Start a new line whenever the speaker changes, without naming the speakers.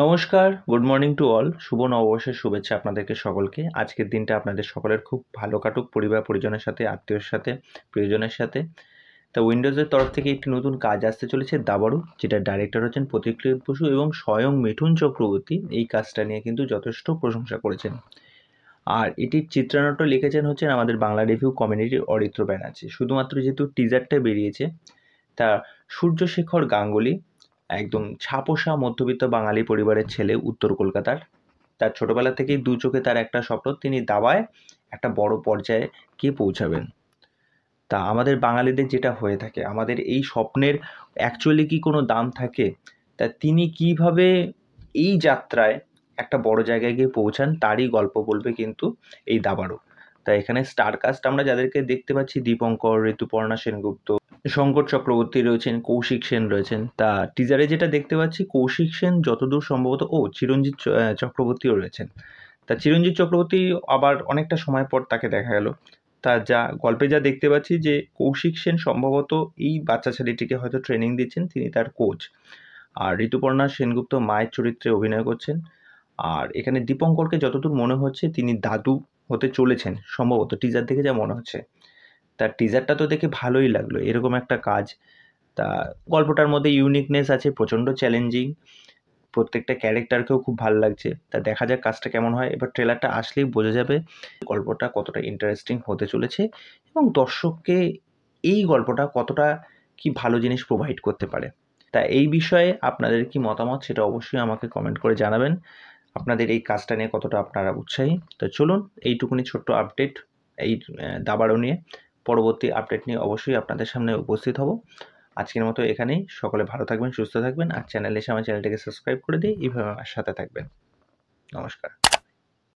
নমস্কার, good morning to all. শুভ নববর্ষের শুভেচ্ছা আপনাদেরকে সকলকে। আজকের দিনটা আপনাদের সকলের খুব ভালো কাটুক, পরিবার পরিজনের সাথে, আত্মীয়র সাথে, প্রিয়জনের সাথে। তা উইন্ডোজের তরফ থেকে একটি নতুন কাজ আসতে চলেছে, দাবাড়ু, যেটা ডাইরেক্টর হচ্ছেন প্রতীকলিত বসু এবং স্বয়ং মিঠুন চক্রবর্তী এই কাজটা নিয়ে কিন্তু যথেষ্ট প্রশংসা করেছেন। আর এটির চিত্রনাট্য লিখেছেন হচ্ছেন আমাদের বাংলা রিভিউ কমিউনিটির অরিত্র ব্যানার্জি। শুধুমাত্র যেহেতু টিজারটা বেরিয়েছে, তা সূর্যশেখর গাঙ্গুলি একদম ছাপোষা মধ্যবিত্ত বাঙালি পরিবারের ছেলে, উত্তর কলকাতার। তার ছোটবেলা থেকেই দু চোখে তার একটা স্বপ্ন, তিনি দাবায় একটা বড় পর্যায়ে গিয়ে পৌঁছাবেন। তা আমাদের বাঙালিদের যেটা হয়ে থাকে, আমাদের এই স্বপ্নের অ্যাকচুয়ালি কি কোনো দাম থাকে? তা তিনি কিভাবে এই যাত্রায় একটা বড় জায়গায় গিয়ে পৌঁছান, তারই গল্প বলবে কিন্তু এই দাবাড়ু। তা এখানে স্টার কাস্ট আমরা যাদেরকে দেখতে পাচ্ছি, দীপঙ্কর, ঋতুপর্ণা সেনগুপ্ত, শঙ্কর চক্রবর্তী রয়েছেন, কৌশিক সেন রয়েছেন। তা টিজারে যেটা দেখতে পাচ্ছি, কৌশিক সেন যতদূর সম্ভবত চিরঞ্জিত চক্রবর্তীও রয়েছেন। তা চিরঞ্জিত চক্রবর্তী আবার অনেকটা সময় পর তাকে দেখা গেল। তা গল্পে যা দেখতে পাচ্ছি যে কৌশিক সেন সম্ভবত এই বাচ্চা ছেলেটিকে হয়তো ট্রেনিং দিচ্ছেন, তিনি তার কোচ। আর ঋতুপর্ণা সেনগুপ্ত মায়ের চরিত্রে অভিনয় করছেন। আর এখানে দীপঙ্করকে যতদূর মনে হচ্ছে তিনি দাদু হতে চলেছেন সম্ভবত, টিজার দেখে যা মনে হচ্ছে। তার টিজারটা তো দেখে ভালোই লাগলো, এরকম একটা কাজ। তা গল্পটার মধ্যে ইউনিকনেস আছে, প্রচণ্ড চ্যালেঞ্জিং, প্রত্যেকটা ক্যারেক্টারকেও খুব ভালো লাগছে। তা দেখা যাক কাজটা কেমন হয়। এবার ট্রেলারটা আসলেই বোঝা যাবে গল্পটা কতটা ইন্টারেস্টিং হতে চলেছে এবং দর্শককে এই গল্পটা কতটা কি ভালো জিনিস প্রোভাইড করতে পারে। তা এই বিষয়ে আপনাদের কি মতামত সেটা অবশ্যই আমাকে কমেন্ট করে জানাবেন। আপনাদের এই কাজটা নিয়ে কতটা আপনারা উৎসাহী। তো চলুন, এইটুকুনি ছোট্ট আপডেট এই দাবাড়ু নিয়ে। পরবর্তী আপডেট নিয়ে অবশ্যই আপনাদের সামনে উপস্থিত হব। আজকের মতো এখানেই। সকলে ভালো থাকবেন, সুস্থ থাকবেন। আর চ্যানেলে এসে আমার চ্যানেলটিকে সাবস্ক্রাইব করে দিয়ে এইভাবে আমার সাথে থাকবেন। নমস্কার।